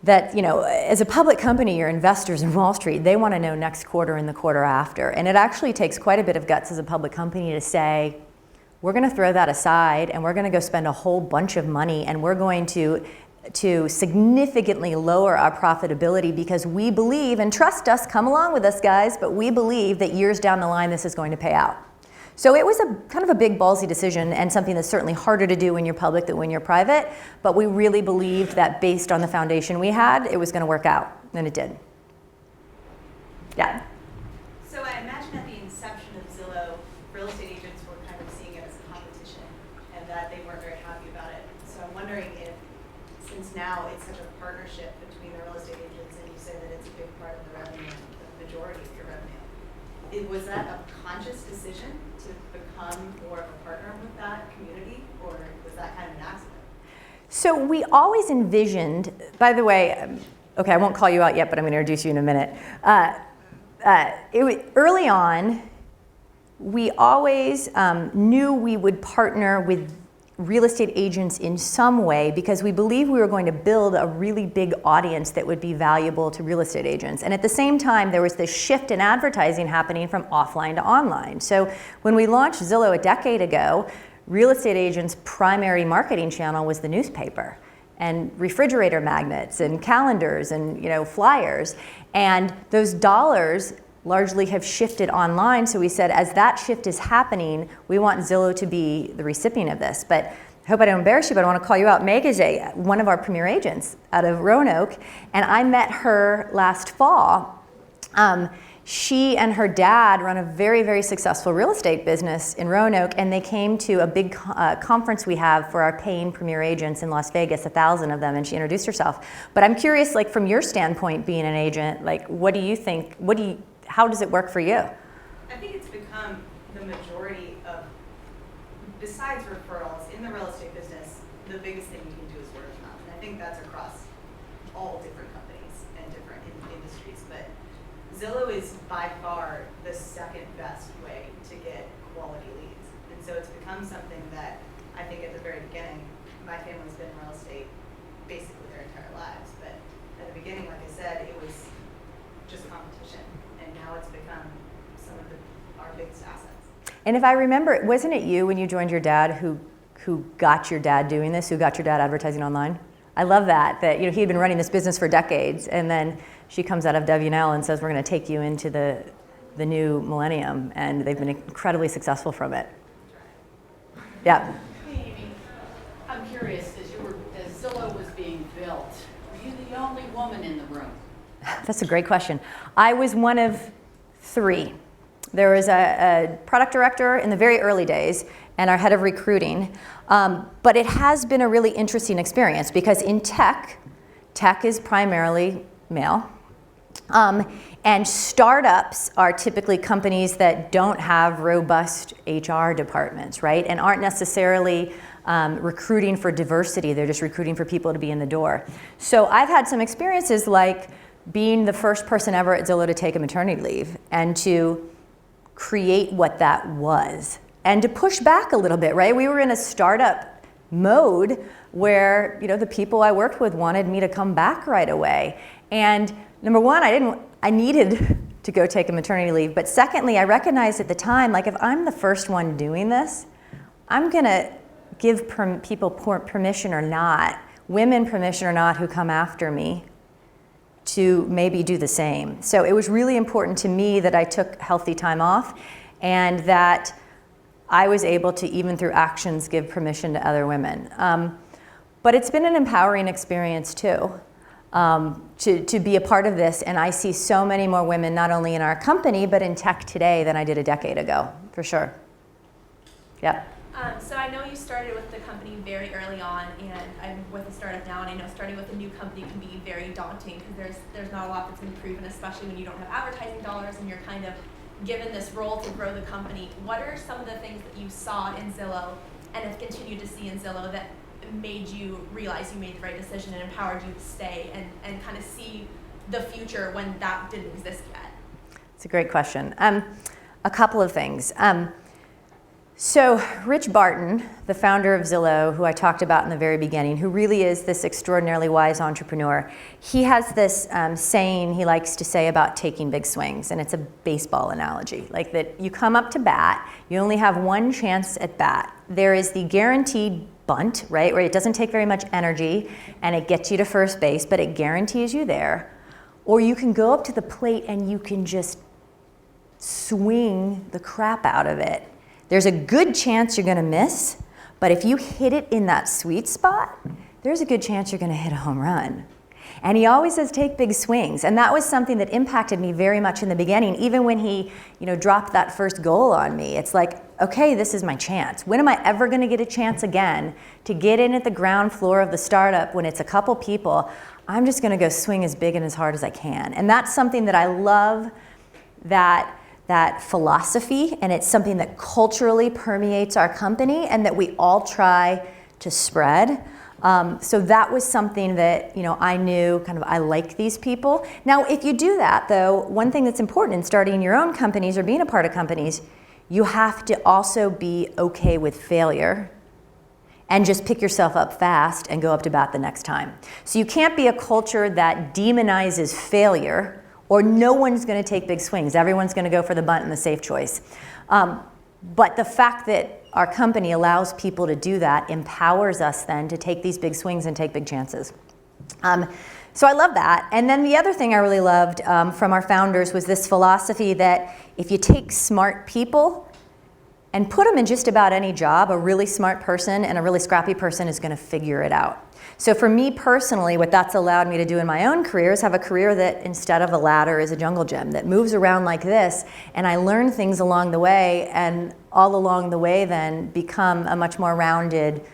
that as a public company, your investors in Wall Street, they want to know next quarter and the quarter after. And it actually takes quite a bit of guts as a public company to say, we're going to throw that aside and we're going to go spend a whole bunch of money and we're going to significantly lower our profitability because we believe, and trust us, come along with us guys, but we believe that years down the line this is going to pay out. So it was a kind of a big ballsy decision and something that's certainly harder to do when you're public than when you're private, but we really believed that based on the foundation we had, it was going to work out, and it did. Yeah. So I imagine at the inception of Zillow, real estate agents were kind of seeing it as a competition and that they weren't very happy about it. So I'm wondering if, since now it's such a partnership between the real estate agents and you say that it's a big part of the revenue, the majority of your revenue, was that a conscious decision to become more of a partner with that community, or was that kind of an accident? So we always envisioned, by the way, okay, I won't call you out yet, but I'm going to introduce you in a minute. Early on, we always knew we would partner with real estate agents in some way because we believed we were going to build a really big audience that would be valuable to real estate agents. And at the same time, there was this shift in advertising happening from offline to online. So when we launched Zillow a decade ago, real estate agents' primary marketing channel was the newspaper and refrigerator magnets and calendars and flyers. And those dollars largely have shifted online. So we said, as that shift is happening, we want Zillow to be the recipient of this. But I hope I don't embarrass you, but I want to call you out. Meg is one of our premier agents out of Roanoke, and I met her last fall. She and her dad run a very, very successful real estate business in Roanoke, and they came to a big conference we have for our paying premier agents in Las Vegas, 1,000 of them, and she introduced herself. But I'm curious, like from your standpoint, being an agent, like what do you think? How does it work for you? I think it's become the majority of, besides referrals, in the real estate business, the biggest thing you can do is word of mouth. And I think that's across all different companies and different industries. But Zillow is by far the second best way to get quality leads. And so it's become something that I think at the very beginning, my family's been in real estate basically their entire lives. But at the beginning, like I said, it was just competition. And now it's become some of our biggest assets. And if I remember, wasn't it you when you joined your dad who got your dad doing this, who got your dad advertising online? I love that he had been running this business for decades, and then she comes out of W&L and says, we're going to take you into the new millennium, and they've been incredibly successful from it. Yeah. Hey, Amy, I'm curious, as Zillow was being built, were you the only woman in the room? That's a great question. I was one of three. There was a product director in the very early days and our head of recruiting. But it has been a really interesting experience because in tech is primarily male. And startups are typically companies that don't have robust HR departments, right? And aren't necessarily recruiting for diversity. They're just recruiting for people to be in the door. So I've had some experiences like being the first person ever at Zillow to take a maternity leave and to create what that was and to push back a little bit, right? We were in a startup mode where, you know, the people I worked with wanted me to come back right away. And number one, I needed to go take a maternity leave. But secondly, I recognized at the time, like if I'm the first one doing this, I'm gonna give people permission or not, women permission or not who come after me to maybe do the same. So it was really important to me that I took healthy time off and that I was able to, even through actions, give permission to other women. But it's been an empowering experience too, to be a part of this. And I see so many more women, not only in our company, but in tech today than I did a decade ago, for sure. Yep. So I know you started with the company very early on, and I'm with a startup now, and I know starting with a new company can be very daunting because there's not a lot that's been proven, especially when you don't have advertising dollars and you're kind of given this role to grow the company. What are some of the things that you saw in Zillow and have continued to see in Zillow that made you realize you made the right decision and empowered you to stay and kind of see the future when that didn't exist yet? It's a great question. A couple of things. So Rich Barton, the founder of Zillow, who I talked about in the very beginning, who really is this extraordinarily wise entrepreneur, he has this saying he likes to say about taking big swings, and it's a baseball analogy, like that you come up to bat, you only have one chance at bat. There is the guaranteed bunt, right, where it doesn't take very much energy and it gets you to first base, but it guarantees you there. Or you can go up to the plate and you can just swing the crap out of it. There's a good chance you're gonna miss, but if you hit it in that sweet spot, there's a good chance you're gonna hit a home run. And he always says, take big swings. And that was something that impacted me very much in the beginning, even when he, dropped that first goal on me. It's like, okay, this is my chance. When am I ever gonna get a chance again to get in at the ground floor of the startup when it's a couple people? I'm just gonna go swing as big and as hard as I can. And that's something that I love, that philosophy, and it's something that culturally permeates our company and that we all try to spread. So that was something that I knew I like these people. Now, if you do that, though, one thing that's important in starting your own companies or being a part of companies, you have to also be okay with failure and just pick yourself up fast and go up to bat the next time. So you can't be a culture that demonizes failure, or no one's going to take big swings. Everyone's going to go for the bunt and the safe choice. But the fact that our company allows people to do that empowers us then to take these big swings and take big chances. So I love that. And then the other thing I really loved from our founders was this philosophy that if you take smart people and put them in just about any job, a really smart person and a really scrappy person is going to figure it out. So for me personally, what that's allowed me to do in my own career is have a career that instead of a ladder is a jungle gym that moves around like this, and I learn things along the way, and all along the way then become a much more rounded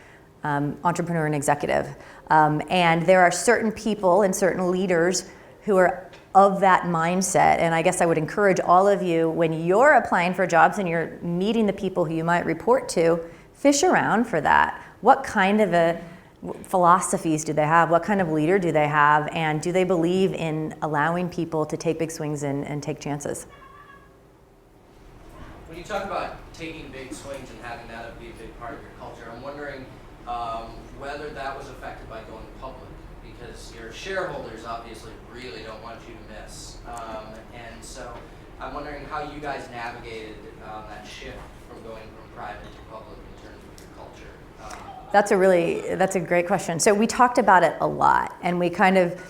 entrepreneur and executive. And there are certain people and certain leaders who are of that mindset, and I guess I would encourage all of you, when you're applying for jobs and you're meeting the people who you might report to, fish around for that. What kind of philosophies do they have? What kind of leader do they have? And do they believe in allowing people to take big swings and take chances? When you talk about taking big swings and having that be a big part of your culture, I'm wondering whether that was affected by going public, because your shareholders obviously really don't want you to miss. And so I'm wondering how you guys navigated that shift from going from private to public in terms of your culture. That's a great question. So we talked about it a lot, and we kind of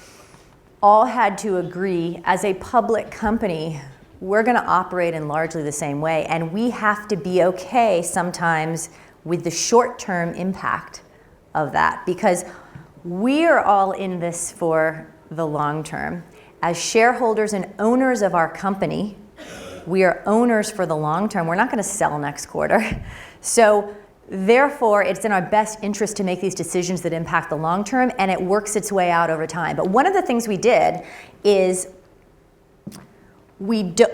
all had to agree, as a public company, we're going to operate in largely the same way, and we have to be okay sometimes with the short-term impact of that, because we are all in this for the long term. As shareholders and owners of our company, We are owners for the long term. We're not going to sell next quarter. So therefore, it's in our best interest to make these decisions that impact the long term, and it works its way out over time. But one of the things we did is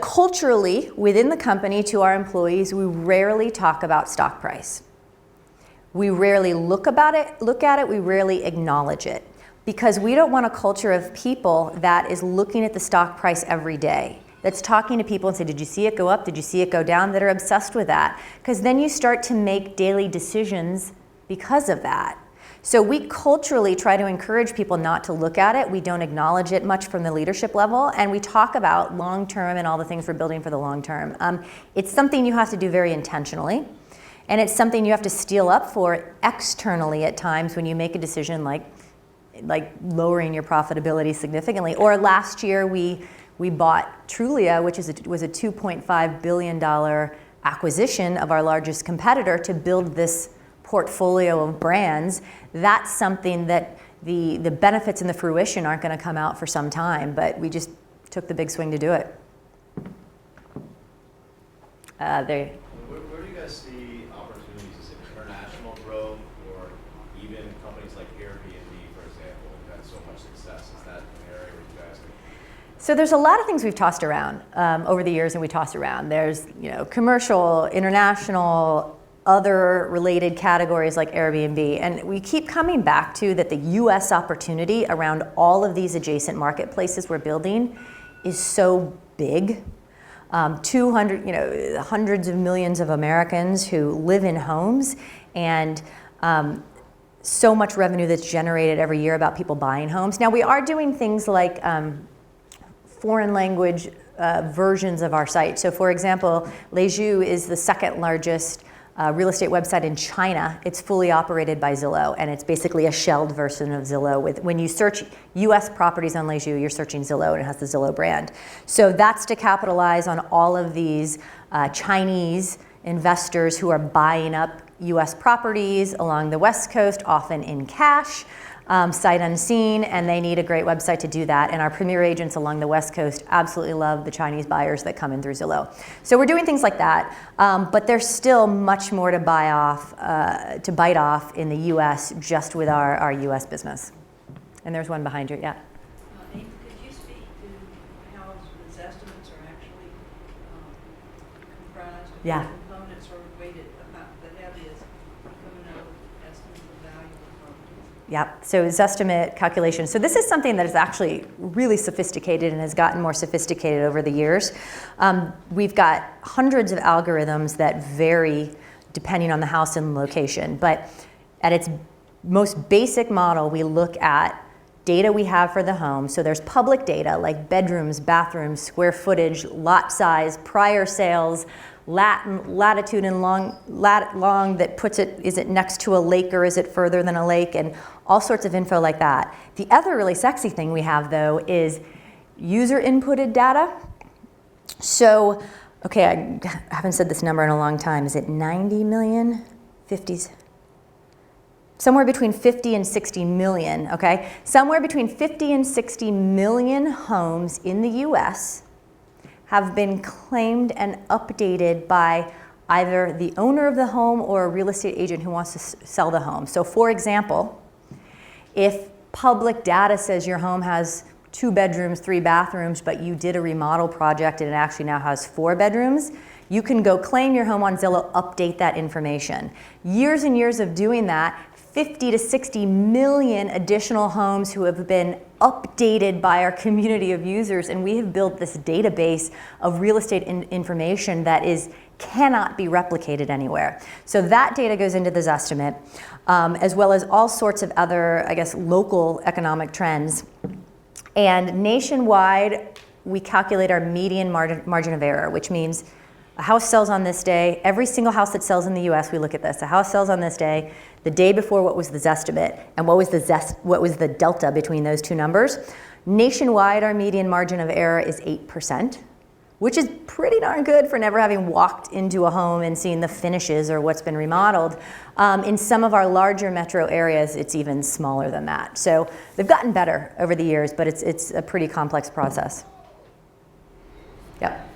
culturally, within the company, to our employees, we rarely talk about stock price. We rarely look at it, we rarely acknowledge it. Because we don't want a culture of people that is looking at the stock price every day, that's talking to people and say, did you see it go up? Did you see it go down? That are obsessed with that. Because then you start to make daily decisions because of that. So we culturally try to encourage people not to look at it. We don't acknowledge it much from the leadership level, and we talk about long term and all the things we're building for the long term. It's something you have to do very intentionally, and it's something you have to steel up for externally at times when you make a decision like lowering your profitability significantly. Or last year we bought Trulia, which was a $2.5 billion acquisition of our largest competitor to build this portfolio of brands. That's something that the benefits and the fruition aren't going to come out for some time, but we just took the big swing to do it. Where do you guys see opportunities? Is it international growth, or even companies like Airbnb, for example, have had so much success? Is that an area where you guys can? So there's a lot of things we've tossed around over the years, and we toss around. There's commercial, international, other related categories like Airbnb, and we keep coming back to that the U.S. opportunity around all of these adjacent marketplaces we're building is so big. 200, hundreds of millions of Americans who live in homes, and so much revenue that's generated every year about people buying homes. Now we are doing things like foreign language versions of our site. So for example, Leju is the second largest real estate website in China. It's fully operated by Zillow, and it's basically a shelled version of Zillow. When you search US properties on Leju, you're searching Zillow, and it has the Zillow brand. So that's to capitalize on all of these Chinese investors who are buying up US properties along the West Coast, often in cash, sight unseen, and they need a great website to do that. And our premier agents along the West Coast absolutely love the Chinese buyers that come in through Zillow. So we're doing things like that, but there's still much more to bite off in the US just with our US business. And there's one behind you, yeah. Amy, could you speak to how the estimates are actually comprised of Yeah. components, or weighted about the heaviest coming out of estimate of the value of the property? Yep, so Zestimate calculation. So this is something that is actually really sophisticated and has gotten more sophisticated over the years. We've got hundreds of algorithms that vary depending on the house and location, but at its most basic model, we look at data we have for the home. So there's public data like bedrooms, bathrooms, square footage, lot size, prior sales, latitude and long that puts it, is it next to a lake or is it further than a lake, and all sorts of info like that. The other really sexy thing we have though is user inputted data. So, okay, I haven't said this number in a long time. Is it 90 million? 50s? Somewhere between 50 and 60 million, okay? Somewhere between 50 and 60 million homes in the US have been claimed and updated by either the owner of the home or a real estate agent who wants to sell the home. So for example, if public data says your home has 2 bedrooms, 3 bathrooms, but you did a remodel project and it actually now has 4 bedrooms, you can go claim your home on Zillow, update that information. Years and years of doing that, 50 to 60 million additional homes who have been updated by our community of users, and we have built this database of real estate information that cannot be replicated anywhere. So that data goes into this estimate, as well as all sorts of other, I guess, local economic trends. And nationwide, we calculate our median margin of error, which means a house sells on this day. Every single house that sells in the US, we look at this. A house sells on this day. The day before, what was the Zestimate, and what was the delta between those two numbers? Nationwide, our median margin of error is 8%, which is pretty darn good for never having walked into a home and seen the finishes or what's been remodeled. In some of our larger metro areas, it's even smaller than that. So they've gotten better over the years, but it's a pretty complex process. Yep.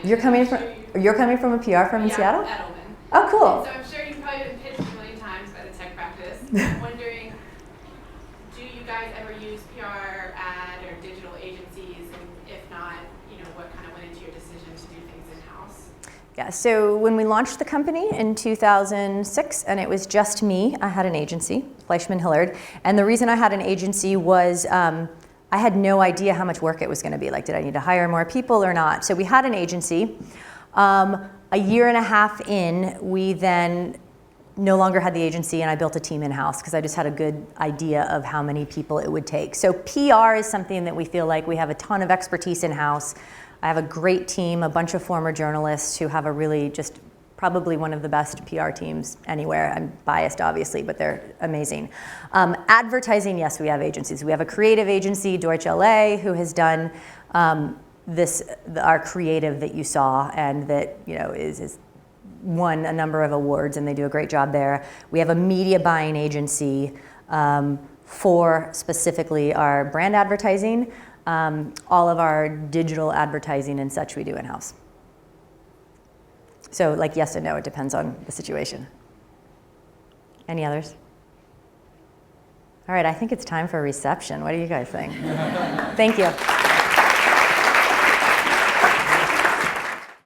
You're coming from a PR firm in Seattle? Edelman. Oh, cool. So I'm sure you've probably been pitched a million times by the tech practice. I'm wondering, do you guys ever use PR, ad, or digital agencies? And if not, what kind of went into your decision to do things in-house? Yeah, so when we launched the company in 2006, and it was just me, I had an agency, Fleischman Hillard, and the reason I had an agency was I had no idea how much work it was going to be. Like, did I need to hire more people or not? So we had an agency. A year and a half in, we then no longer had the agency, and I built a team in-house because I just had a good idea of how many people it would take. So PR is something that we feel like we have a ton of expertise in-house. I have a great team, a bunch of former journalists who have a really just probably one of the best PR teams anywhere. I'm biased, obviously, but they're amazing. Advertising, yes, we have agencies. We have a creative agency, Deutsch LA, who has done our creative that you saw, and that is won a number of awards, and they do a great job there. We have a media buying agency for specifically our brand advertising. All of our digital advertising and such we do in-house. So like yes and no, it depends on the situation. Any others? All right, I think it's time for a reception. What do you guys think? Thank you.